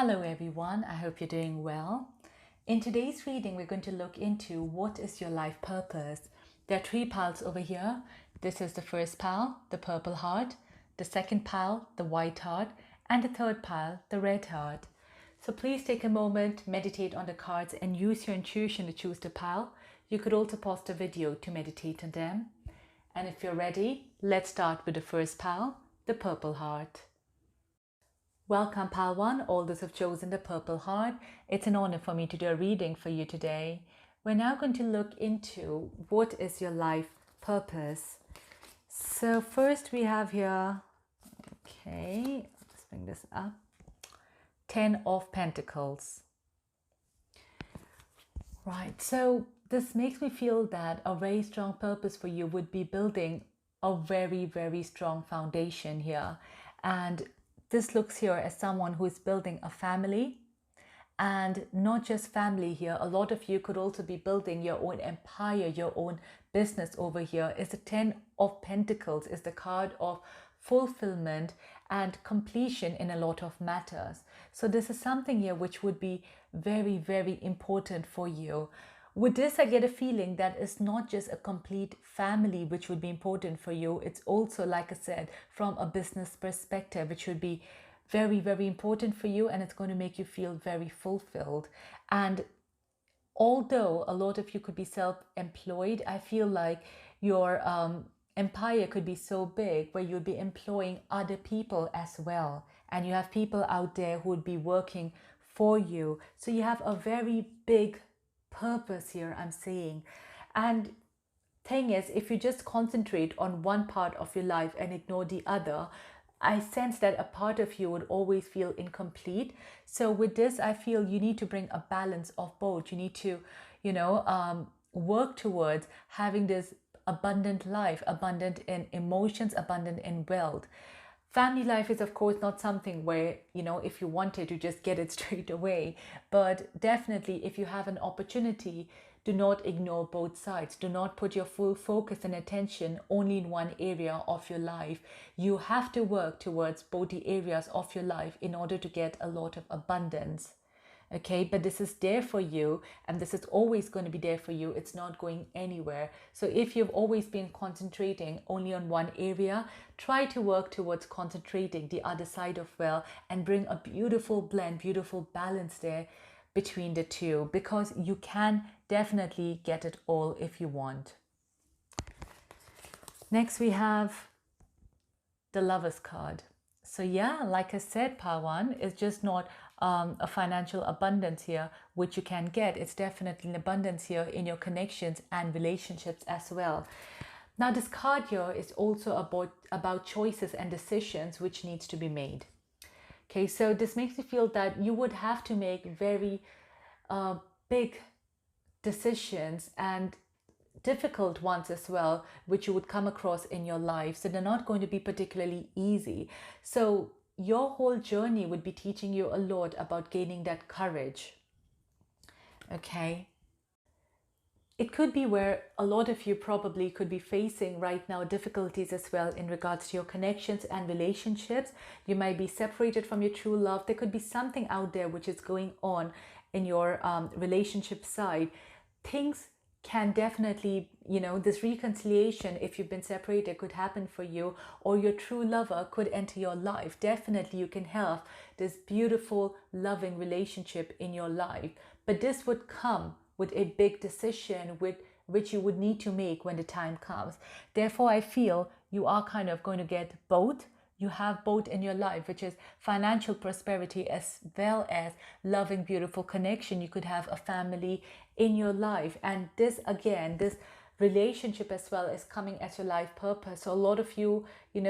Hello everyone, I hope you're doing well. In today's reading, we're going to look into what is your life purpose. There are three piles over here. This is the first pile, the purple heart, the second pile, the white heart, and the third pile, the red heart. So please take a moment, meditate on the cards and use your intuition to choose the pile. You could also pause the video to meditate on them. And if you're ready, let's start with the first pile, the purple heart. Welcome pile 1, all those who've chosen the purple heart. It's an honor for me to do a reading for you today. We're now going to look into what is your life purpose. So first we have here, let's bring this up, 10 of Pentacles. Right, so this makes me feel that a very strong purpose for you would be building a very, very strong foundation here. And this looks here as someone who is building a family, and not just family here. A lot of you could also be building your own empire, your own business over here. Is the 10 of Pentacles, is the card of fulfillment and completion in a lot of matters. So this is something here which would be very, very important for you. With this, I get a feeling that it's not just a complete family which would be important for you. It's also, like I said, from a business perspective, which would be very, very important for you, and it's going to make you feel very fulfilled. And although a lot of you could be self-employed, I feel like your empire could be so big where you'll be employing other people as well. And you have people out there who would be working for you. So you have a very big purpose here, I'm saying. And thing is, if you just concentrate on one part of your life and ignore the other, I sense that a part of you would always feel incomplete. So with this, I feel you need to bring a balance of both. You need to, work towards having this abundant life, abundant in emotions, abundant in wealth. Family life is, of course, not something where, if you wanted to just get it straight away. But definitely, if you have an opportunity, do not ignore both sides. Do not put your full focus and attention only in one area of your life. You have to work towards both the areas of your life in order to get a lot of abundance. Okay, but this is there for you, and this is always going to be there for you. It's not going anywhere. So if you've always been concentrating only on one area, try to work towards concentrating the other side of well and bring a beautiful blend, beautiful balance there between the two, because you can definitely get it all if you want. Next we have the Lover's card. So yeah, like I said, pile 1 is just not a financial abundance here, which you can get. It's definitely an abundance here in your connections and relationships as well. Now, this card here is also about choices and decisions which needs to be made. Okay, so this makes me feel that you would have to make very big decisions and difficult ones as well, which you would come across in your life. So they're not going to be particularly easy. So your whole journey would be teaching you a lot about gaining that courage. Okay. It could be where a lot of you probably could be facing right now difficulties as well in regards to your connections and relationships. You might be separated from your true love. There could be something out there which is going on in your relationship side. Things can definitely, this reconciliation, if you've been separated, could happen for you, or your true lover could enter your life. Definitely you can have this beautiful, loving relationship in your life. But this would come with a big decision which you would need to make when the time comes. Therefore, I feel you are kind of going to get both. You have both in your life, which is financial prosperity as well as loving, beautiful connection. You could have a family in your life. And this, again, this relationship as well is coming as your life purpose. So a lot of you,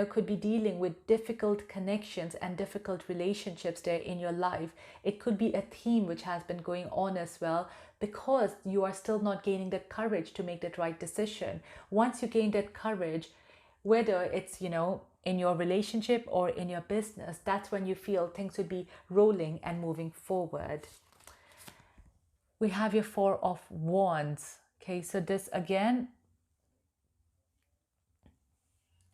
could be dealing with difficult connections and difficult relationships there in your life. It could be a theme which has been going on as well, because you are still not gaining the courage to make that right decision. Once you gain that courage, whether it's, in your relationship or in your business, that's when you feel things would be rolling and moving forward. We have your 4 of Wands. Okay, so this again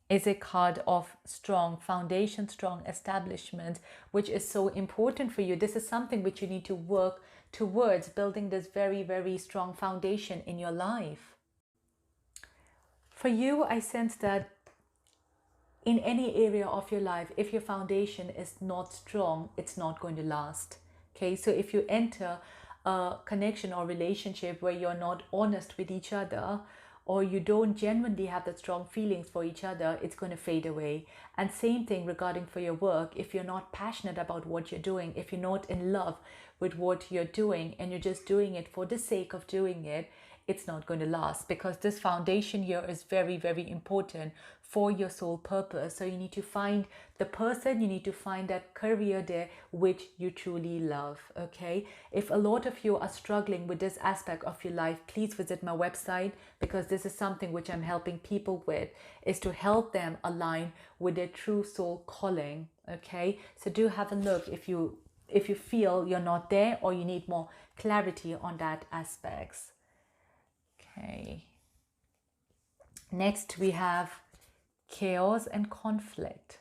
is a card of strong foundation, strong establishment, which is so important for you. This is something which you need to work towards, building this very, very strong foundation in your life. For you, I sense that in any area of your life, if your foundation is not strong, it's not going to last. Okay, so if you enter a connection or relationship where you're not honest with each other, or you don't genuinely have that strong feelings for each other, it's going to fade away. And same thing regarding for your work. If you're not passionate about what you're doing, if you're not in love with what you're doing, and you're just doing it for the sake of doing it, it's not going to last, because this foundation here is very, very important for your soul purpose. So you need to find the person, you need to find that career there which you truly love. Okay, if a lot of you are struggling with this aspect of your life, please visit my website, because this is something which I'm helping people with, is to help them align with their true soul calling. Okay, so do have a look if you feel you're not there, or you need more clarity on that aspects. Okay, next we have chaos and conflict.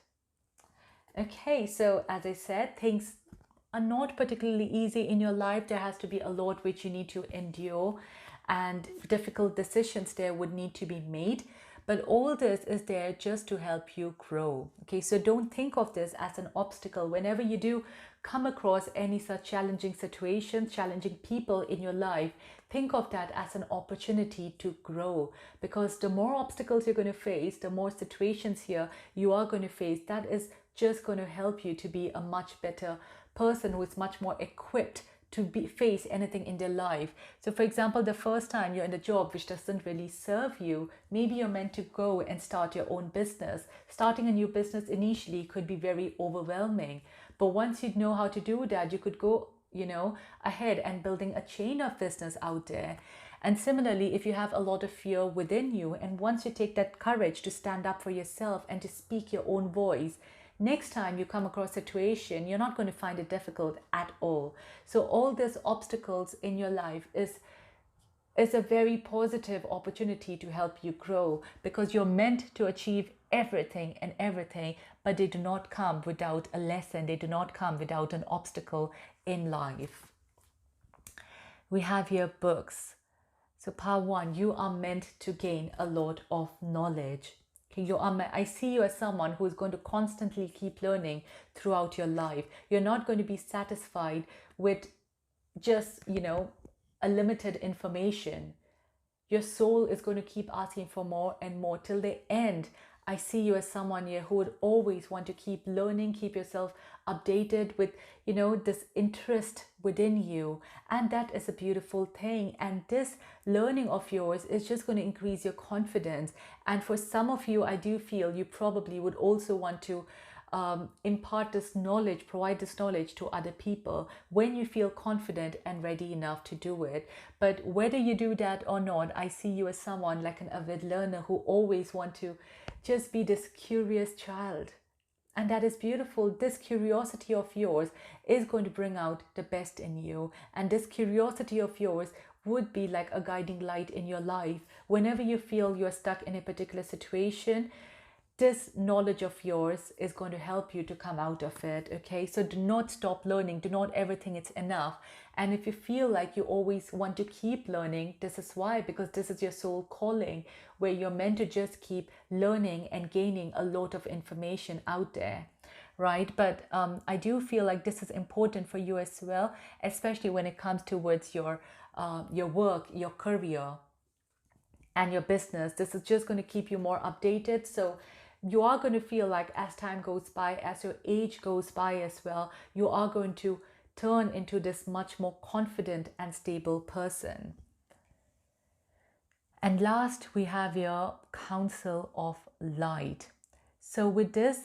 Okay, so as I said, things are not particularly easy in your life. There has to be a lot which you need to endure, and difficult decisions there would need to be made. But all this is there just to help you grow. Okay, so don't think of this as an obstacle. Whenever you do come across any such challenging situations, challenging people in your life, think of that as an opportunity to grow, because the more obstacles you're going to face, the more situations here you are going to face, that is just going to help you to be a much better person who is much more equipped to face anything in their life. So for example, the first time you're in a job which doesn't really serve you, maybe you're meant to go and start your own business. Starting a new business initially could be very overwhelming, but once you know how to do that, you could go, ahead and building a chain of business out there. And similarly, if you have a lot of fear within you, and once you take that courage to stand up for yourself and to speak your own voice, next time you come across a situation, you're not going to find it difficult at all. So all these obstacles in your life is a very positive opportunity to help you grow, because you're meant to achieve everything and everything, but they do not come without a lesson. They do not come without an obstacle in life. We have here books. So part one, you are meant to gain a lot of knowledge. I see you as someone who is going to constantly keep learning throughout your life. You're not going to be satisfied with just, a limited information. Your soul is going to keep asking for more and more till the end. I see you as someone here who would always want to keep learning, keep yourself updated with, this interest within you. And that is a beautiful thing. And this learning of yours is just going to increase your confidence. And for some of you, I do feel you probably would also want to impart this knowledge, provide this knowledge to other people when you feel confident and ready enough to do it. But whether you do that or not, I see you as someone like an avid learner who always want to just be this curious child. And that is beautiful. This curiosity of yours is going to bring out the best in you. And this curiosity of yours would be like a guiding light in your life. Whenever you feel you're stuck in a particular situation, this knowledge of yours is going to help you to come out of it. Okay, so do not stop learning. Do not ever think it's enough. And if you feel like you always want to keep learning, this is why, because this is your soul calling, where you're meant to just keep learning and gaining a lot of information out there, right? But I do feel like this is important for you as well, especially when it comes towards your work, your career, and your business. This is just going to keep you more updated. So you are going to feel like as time goes by, as your age goes by as well, you are going to turn into this much more confident and stable person. And last, we have your counsel of light. So with this,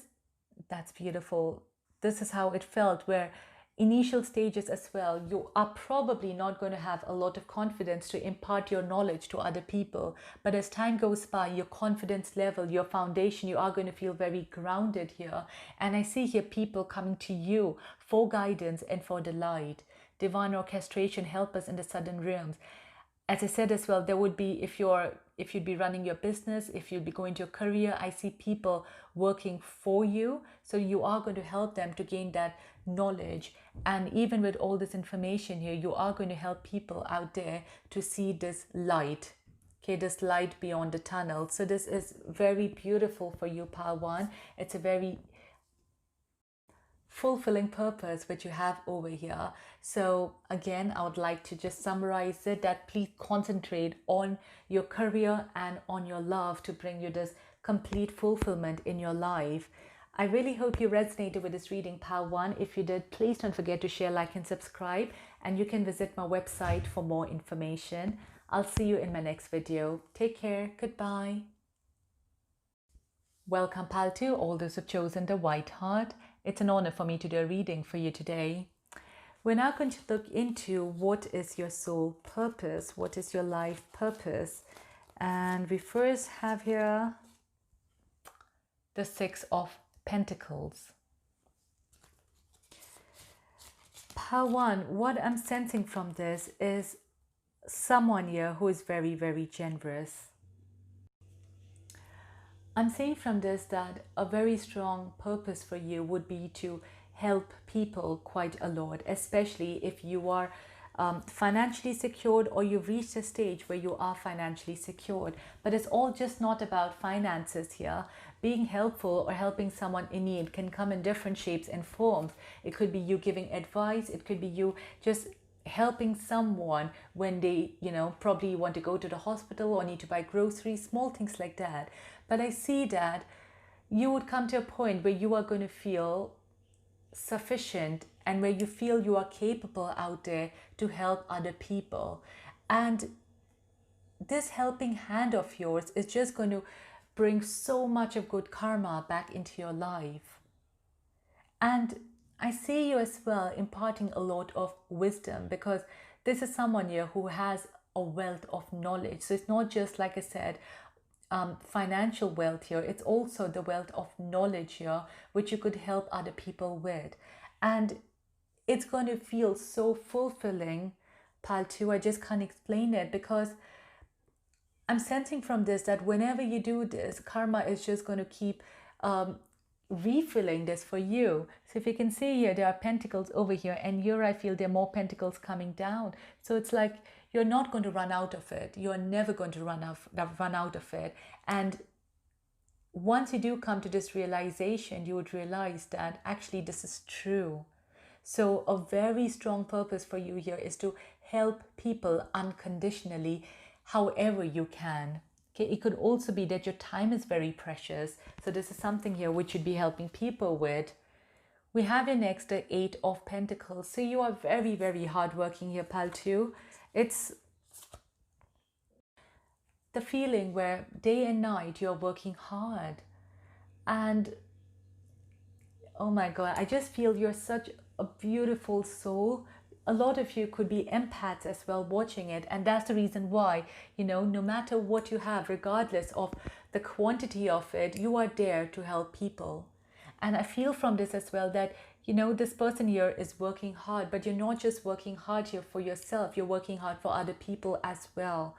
that's beautiful. This is how it felt, where initial stages as well, you are probably not going to have a lot of confidence to impart your knowledge to other people. But as time goes by, your confidence level, your foundation, you are going to feel very grounded here. And I see here people coming to you for guidance and for the light. Divine orchestration, help us in the sudden realms. as I said as well, there would be, if you'd be running your business, if you'd be going to your career, I see people working for you. So you are going to help them to gain that knowledge. And even with all this information here, you are going to help people out there to see this light. Okay, this light beyond the tunnel. So this is very beautiful for you, Pile 1. It's a very fulfilling purpose which you have over here. So again, I would like to just summarize it, that please concentrate on your career and on your love to bring you this complete fulfillment in your life. I really hope you resonated with this reading, Pile 1. If you did, please don't forget to share, like, and subscribe. And you can visit my website for more information. I'll see you in my next video. Take care. Goodbye. Welcome, Pile 2, all those who've chosen the White Heart. It's an honor for me to do a reading for you today. We're now going to look into what is your soul purpose, what is your life purpose. And we first have here the Six of Pentacles. Pile 1, what I'm sensing from this is someone here who is very, very generous. I'm saying from this that a very strong purpose for you would be to help people quite a lot, especially if you are financially secured or you've reached a stage where you are financially secured. But it's all just not about finances here. Being helpful or helping someone in need can come in different shapes and forms. It could be you giving advice. It could be you just helping someone when they, probably want to go to the hospital or need to buy groceries, small things like that. But I see that you would come to a point where you are going to feel sufficient and where you feel you are capable out there to help other people. And this helping hand of yours is just going to bring so much of good karma back into your life. And I see you as well imparting a lot of wisdom, because this is someone here who has a wealth of knowledge. So it's not just, like I said, financial wealth here. It's also the wealth of knowledge here, which you could help other people with. And it's going to feel so fulfilling, Pile 2. I just can't explain it, because I'm sensing from this that whenever you do this, karma is just going to keep refilling this for you. So if you can see here, there are pentacles over here, and here I feel there are more pentacles coming down. So it's like you're not going to run out of it. You're never going to run out of it. And once you do come to this realization, you would realize that actually this is true. So a very strong purpose for you here is to help people unconditionally, however you can. Okay, it could also be that your time is very precious. So this is something here which you'd be helping people with. We have here next the Eight of Pentacles. So you are very, very hardworking here, Pile 2. It's the feeling where day and night you're working hard. And oh my God, I just feel you're such a beautiful soul. A lot of you could be empaths as well watching it. And that's the reason why, no matter what you have, regardless of the quantity of it, you are there to help people. And I feel from this as well that, this person here is working hard, but you're not just working hard here for yourself, you're working hard for other people as well.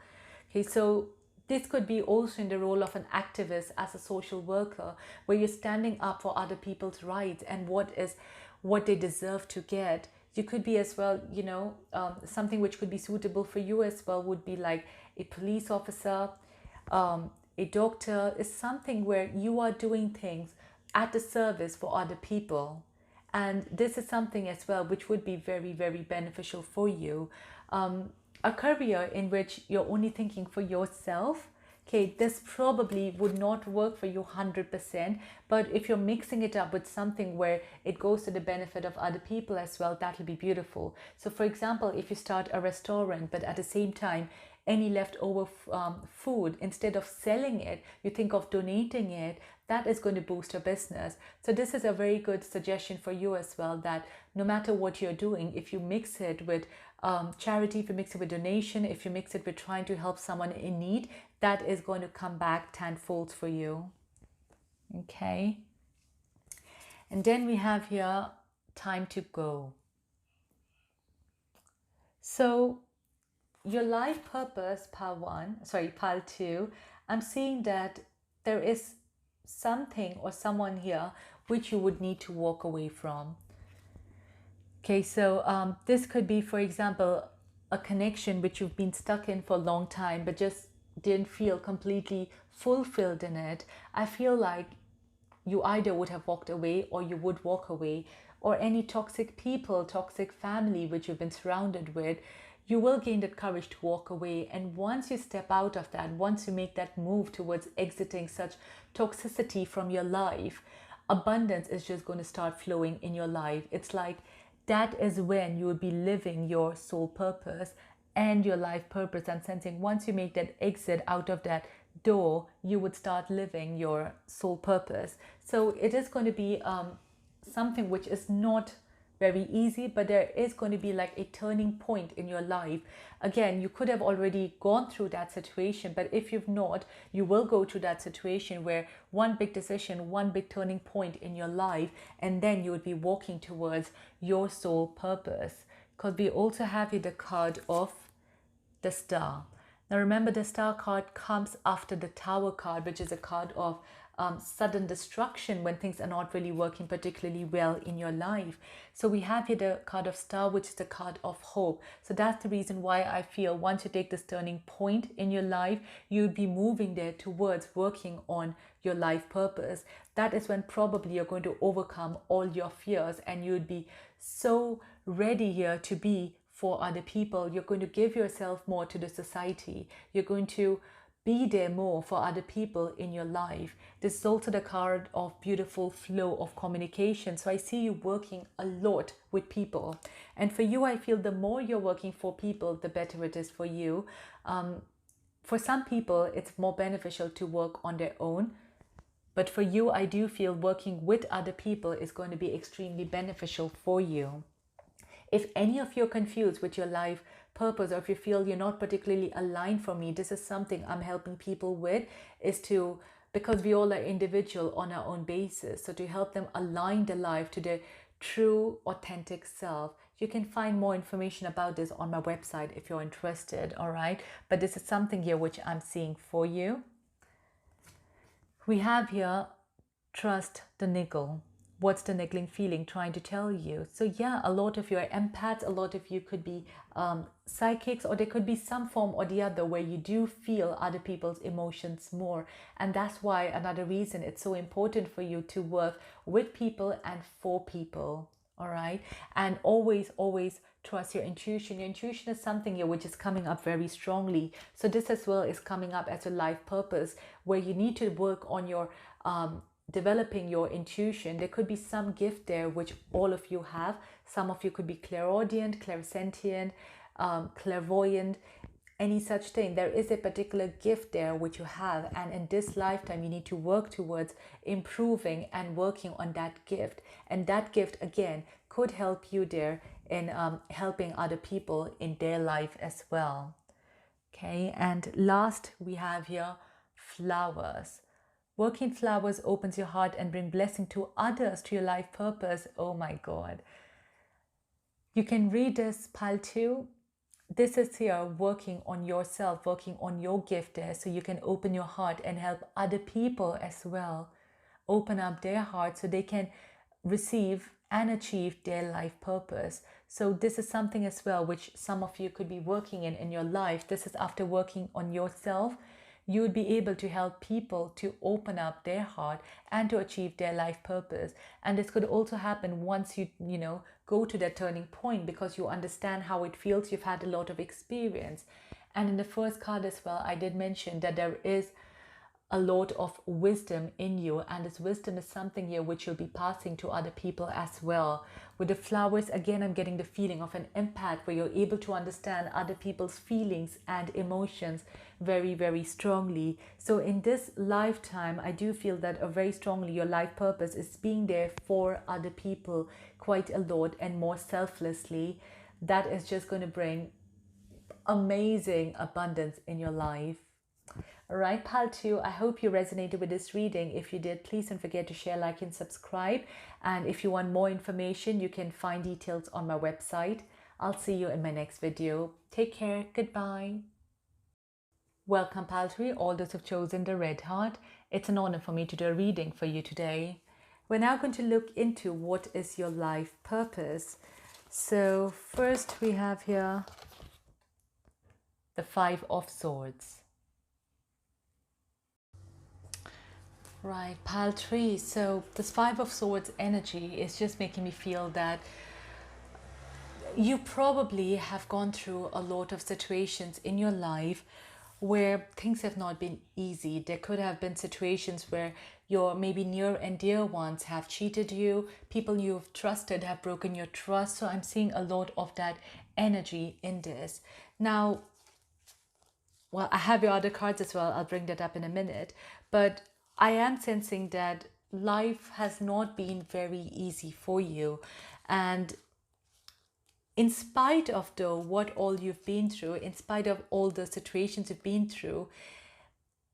Okay, so this could be also in the role of an activist as a social worker, where you're standing up for other people's rights and what they deserve to get. You could be as well, something which could be suitable for you as well would be like a police officer, a doctor, is something where you are doing things at the service for other people. And this is something as well which would be very, very beneficial for you. A career in which you're only thinking for yourself, okay, this probably would not work for you 100%, but if you're mixing it up with something where it goes to the benefit of other people as well, that'll be beautiful. So for example, if you start a restaurant, but at the same time, any leftover food, instead of selling it, you think of donating it, that is going to boost your business. So this is a very good suggestion for you as well, that no matter what you're doing, if you mix it with charity, if you mix it with donation, if you mix it with trying to help someone in need, that is going to come back tenfold for you. Okay. And then we have here time to go. So your life purpose, pile 2, I'm seeing that there is something or someone here which you would need to walk away from. Okay, so this could be, for example, a connection which you've been stuck in for a long time but just didn't feel completely fulfilled in it. I feel like you either would have walked away or you would walk away, or any toxic people, toxic family which you've been surrounded with, you will gain that courage to walk away. And once you step out of that, once you make that move towards exiting such toxicity from your life, abundance is just going to start flowing in your life. It's like that is when you will be living your soul purpose and your life purpose. And sensing once you make that exit out of that door, you would start living your soul purpose. So it is going to be something which is not very easy, but there is going to be like a turning point in your life. Again, you could have already gone through that situation, but if you've not, you will go through that situation where one big decision, one big turning point in your life, and then you would be walking towards your soul purpose. Because we also have here the card of the Star. Now remember, the Star card comes after the Tower card, which is a card of sudden destruction when things are not really working particularly well in your life. So we have here the card of Star, which is the card of hope. So that's the reason why I feel once you take this turning point in your life, you'd be moving there towards working on your life purpose. That is when probably you're going to overcome all your fears, and you'd be so ready here to be for other people. You're going to give yourself more to the society. You're going to be there more for other people in your life. This is also the card of beautiful flow of communication. So I see you working a lot with people. And for you, I feel the more you're working for people, the better it is for you. For some people, it's more beneficial to work on their own. But for you, I do feel working with other people is going to be extremely beneficial for you. If any of you are confused with your life purpose, or if you feel you're not particularly aligned for me, this is something I'm helping people with, is to, because we all are individual on our own basis, so to help them align their life to their true authentic self. You can find more information about this on my website if you're interested, all right? But this is something here which I'm seeing for you. We have here, trust the niggle. What's the niggling feeling trying to tell you? So yeah, a lot of you are empaths, a lot of you could be psychics, or there could be some form or the other where you do feel other people's emotions more. And that's why another reason it's so important for you to work with people and for people, all right? And always, always trust your intuition. Your intuition is something here which is coming up very strongly. So this as well is coming up as a life purpose where you need to work on your developing your intuition. There could be some gift there which all of you have. Some of you could be clairaudient, clairsentient, clairvoyant, any such thing. There is a particular gift there which you have, and in this lifetime you need to work towards improving and working on that gift. And that gift again could help you there in helping other people in their life as well. Okay, and last we have here flowers. Working flowers opens your heart and bring blessing to others, to your life purpose. Oh my God. You can read this pile 2. This is here working on yourself, working on your gift there, so you can open your heart and help other people as well. Open up their heart so they can receive and achieve their life purpose. So this is something as well which some of you could be working in your life. This is after working on yourself. You would be able to help people to open up their heart and to achieve their life purpose. And this could also happen once you go to that turning point, because you understand how it feels. You've had a lot of experience. And in the first card as well, I did mention that there is a lot of wisdom in you, and this wisdom is something here which you'll be passing to other people as well. With the flowers, again, I'm getting the feeling of an empath where you're able to understand other people's feelings and emotions very, very strongly. So in this lifetime, I do feel that very strongly your life purpose is being there for other people quite a lot and more selflessly. That is just going to bring amazing abundance in your life. All right, pile 2, I hope you resonated with this reading. If you did, please don't forget to share, like, and subscribe. And if you want more information, you can find details on my website, I'll see you in my next video. Take care. Goodbye. Welcome, Paltry, all those who've chosen the red heart. It's an honor for me to do a reading for you today. We're now going to look into what is your life purpose. So first we have here the Five of Swords. Right, Paltry. So this Five of Swords energy is just making me feel that you probably have gone through a lot of situations in your life where things have not been easy. There could have been situations where your maybe near and dear ones have cheated you, people you've trusted have broken your trust. So I'm seeing a lot of that energy in this. Now, well, I have your other cards as well. I'll bring that up in a minute. But I am sensing that life has not been very easy for you. And in spite of though what all you've been through, in spite of all the situations you've been through,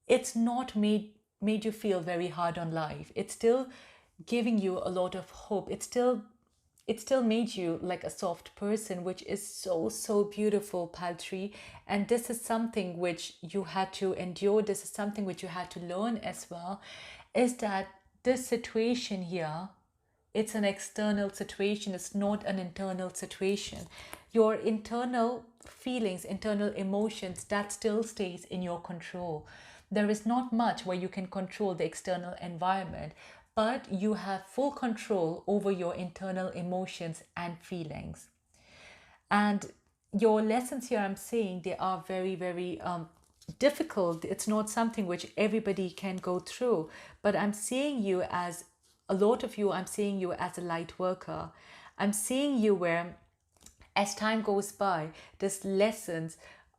it's not made you feel very hard on life. It's still giving you a lot of hope. It still made you like a soft person, which is so beautiful, Paltry. And this is something which you had to endure. This is something which you had to learn as well, is that this situation here, it's an external situation. It's not an internal situation. Your internal feelings, internal emotions, that still stays in your control. There is not much where you can control the external environment, but you have full control over your internal emotions and feelings. And your lessons here, I'm saying, they are very difficult. It's not something which everybody can go through, but I'm seeing you as, a lot of you, I'm seeing you as a light worker. I'm seeing you where, as time goes by, these lessons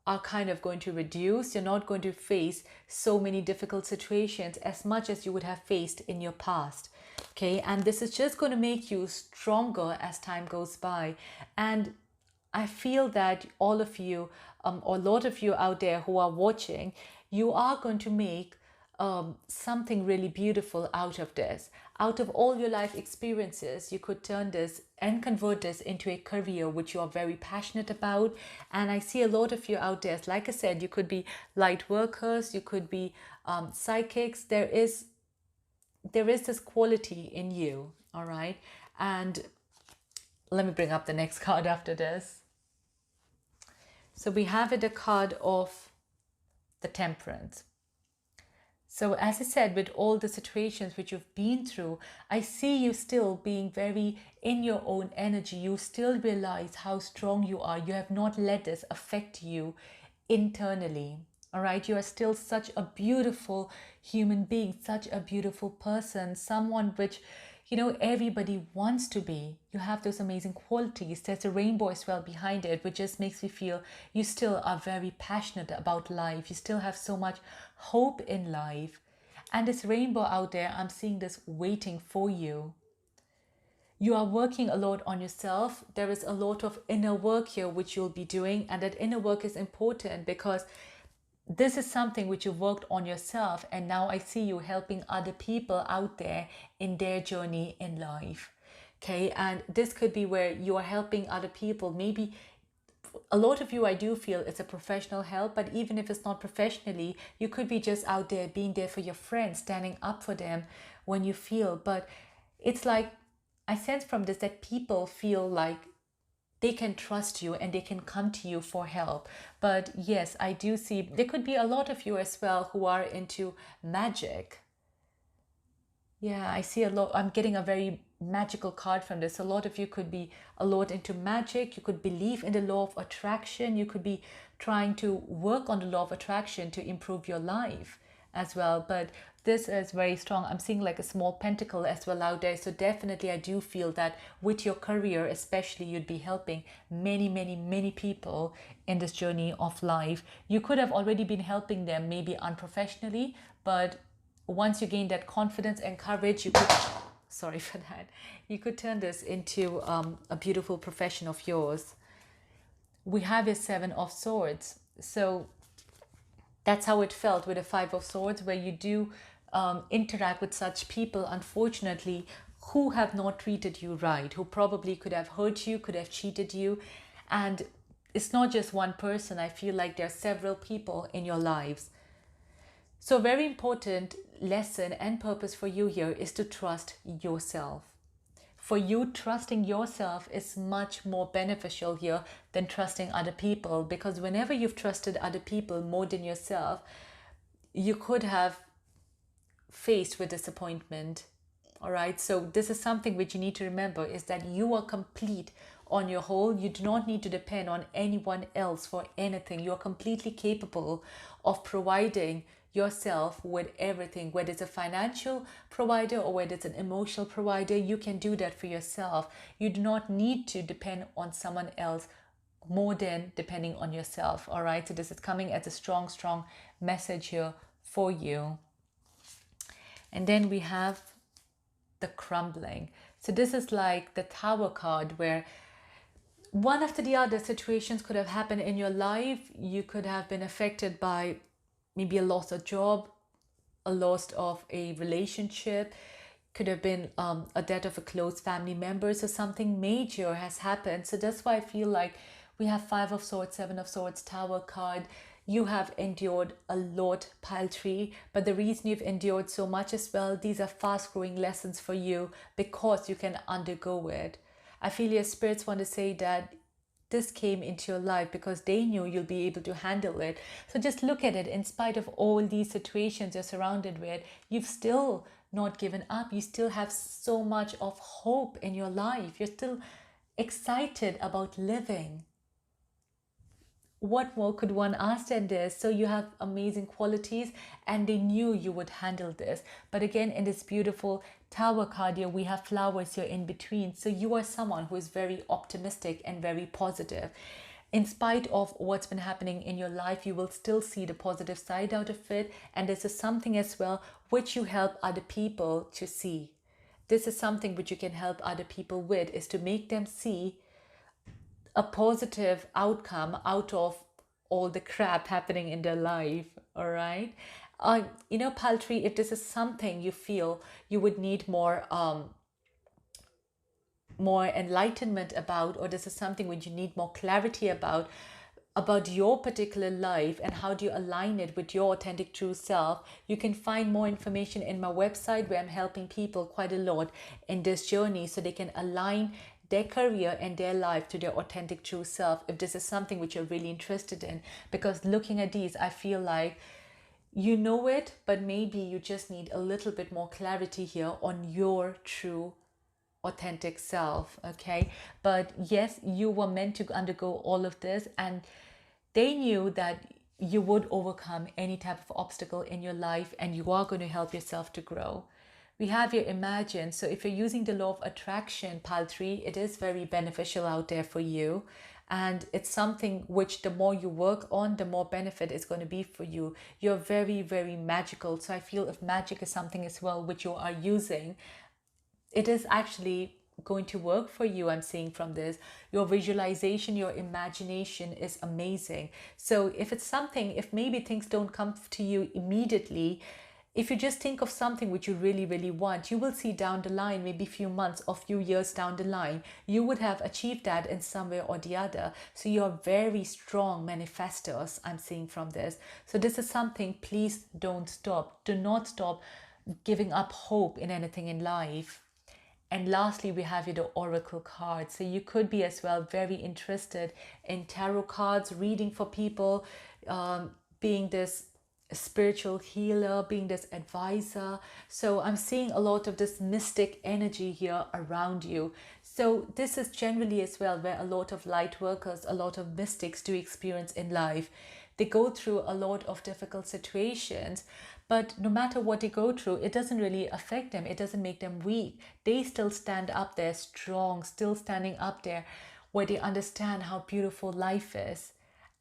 are kind of going to reduce. You're not going to face so many difficult situations as much as you would have faced in your past. Okay, and this is just going to make you stronger as time goes by. And I feel that all of you, or a lot of you out there who are watching, you are going to make something really beautiful out of this. Out of all your life experiences, you could turn this and convert this into a career which you are very passionate about. And I see a lot of you out there, like I said, you could be light workers, you could be psychics. There is this quality in you, all right? And let me bring up the next card after this. So we have it, a card of the Temperance. So as I said, with all the situations which you've been through, I see you still being very in your own energy. You still realize how strong you are. You have not let this affect you internally. All right, you are still such a beautiful human being, such a beautiful person, someone which, you know, everybody wants to be. You have those amazing qualities. There's a rainbow as well behind it, which just makes me feel you still are very passionate about life. You still have so much hope in life. And this rainbow out there, I'm seeing this waiting for you. You are working a lot on yourself. There is a lot of inner work here which you'll be doing. And that inner work is important because this is something which you worked on yourself, and now I see you helping other people out there in their journey in life. Okay, and this could be where you are helping other people. Maybe a lot of you, I do feel it's a professional help, but even if it's not professionally, you could be just out there being there for your friends, standing up for them when you feel. But it's like, I sense from this that people feel like they can trust you and they can come to you for help. But yes, I do see there could be a lot of you as well who are into magic. Yeah, I see a lot. I'm getting a very magical card from this. A lot of you could be a lot into magic. You could believe in the law of attraction. You could be trying to work on the law of attraction to improve your life as well. But this is very strong. I'm seeing like a small pentacle as well out there. So definitely I do feel that with your career especially, you'd be helping many people in this journey of life. You could have already been helping them maybe unprofessionally, but once you gain that confidence and courage, you could, sorry for that, you could turn this into a beautiful profession of yours. We have a Seven of Swords. So that's how it felt with a Five of Swords, where you do interact with such people, unfortunately, who have not treated you right, who probably could have hurt you, could have cheated you. And it's not just one person. I feel like there are several people in your lives. So a very important lesson and purpose for you here is to trust yourself. For you, trusting yourself is much more beneficial here than trusting other people, because whenever you've trusted other people more than yourself, you could have faced with disappointment. All right, so this is something which you need to remember, is that you are complete on your whole. You do not need to depend on anyone else for anything. You are completely capable of providing yourself with everything, whether it's a financial provider or whether it's an emotional provider. You can do that for yourself. You do not need to depend on someone else more than depending on yourself. All right, so this is coming as a strong message here for you. And then we have the crumbling. So this is like the Tower card, where one after the other situations could have happened in your life. You could have been affected by maybe a loss of job, a loss of a relationship, could have been a death of a close family member. So something major has happened. So that's why I feel like we have Five of Swords, Seven of Swords, Tower card. You have endured a lot, pile tree, but the reason you've endured so much as well, these are fast growing lessons for you because you can undergo it. I feel your spirits want to say that this came into your life because they knew you'll be able to handle it. So just look at it. In spite of all these situations you're surrounded with, you've still not given up. You still have so much of hope in your life. You're still excited about living. What more could one ask than this? So you have amazing qualities, and they knew you would handle this. But again, in this beautiful Tower card here, we have flowers here in between. So you are someone who is very optimistic and very positive. In spite of what's been happening in your life, you will still see the positive side out of it. And this is something as well which you help other people to see. This is something which you can help other people with, is to make them see a positive outcome out of all the crap happening in their life. All right, Paltry, if this is something you feel you would need more enlightenment about, or this is something which you need more clarity about your particular life and how do you align it with your authentic true self, you can find more information in my website, where I'm helping people quite a lot in this journey so they can align their career and their life to their authentic true self, if this is something which you're really interested in. Because looking at these, I feel like you know it, but maybe you just need a little bit more clarity here on your true authentic self. Okay, but yes, you were meant to undergo all of this, and they knew that you would overcome any type of obstacle in your life, and you are going to help yourself to grow. We have here Imagine. So if you're using the law of attraction, Paltry, it is very beneficial out there for you. And it's something which the more you work on, the more benefit it's going to be for you. You're very, very magical. So I feel if magic is something as well which you are using, it is actually going to work for you. I'm seeing from this, your visualization, your imagination is amazing. So if it's something, if maybe things don't come to you immediately, if you just think of something which you really, really want, you will see down the line, maybe a few months or few years down the line, you would have achieved that in some way or the other. So you're very strong manifestors, I'm seeing from this. So this is something, please don't stop. Do not stop giving up hope in anything in life. And lastly, we have here the Oracle card. So you could be as well very interested in tarot cards, reading for people, being this spiritual healer, being this advisor. So I'm seeing a lot of this mystic energy here around you. So this is generally as well where a lot of light workers, a lot of mystics do experience in life. They go through a lot of difficult situations, but no matter what they go through, it doesn't really affect them. It doesn't make them weak. They still stand up there strong, still standing up there where they understand how beautiful life is.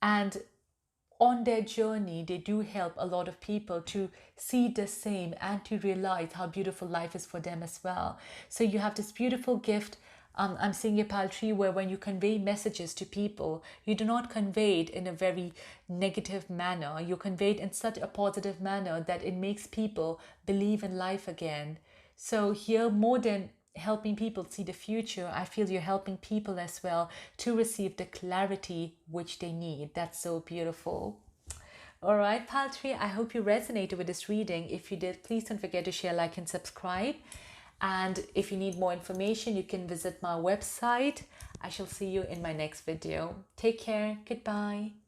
And on their journey, they do help a lot of people to see the same and to realize how beautiful life is for them as well. So you have this beautiful gift. I'm seeing a Paltry where when you convey messages to people, you do not convey it in a very negative manner. You convey it in such a positive manner that it makes people believe in life again. So here, more than helping people see the future, I feel you're helping people as well to receive the clarity which they need. That's so beautiful. All right, Paltry, I hope you resonated with this reading. If you did, please don't forget to share, like, and subscribe. And if you need more information, you can visit my website. I shall see you in my next video. Take care. Goodbye.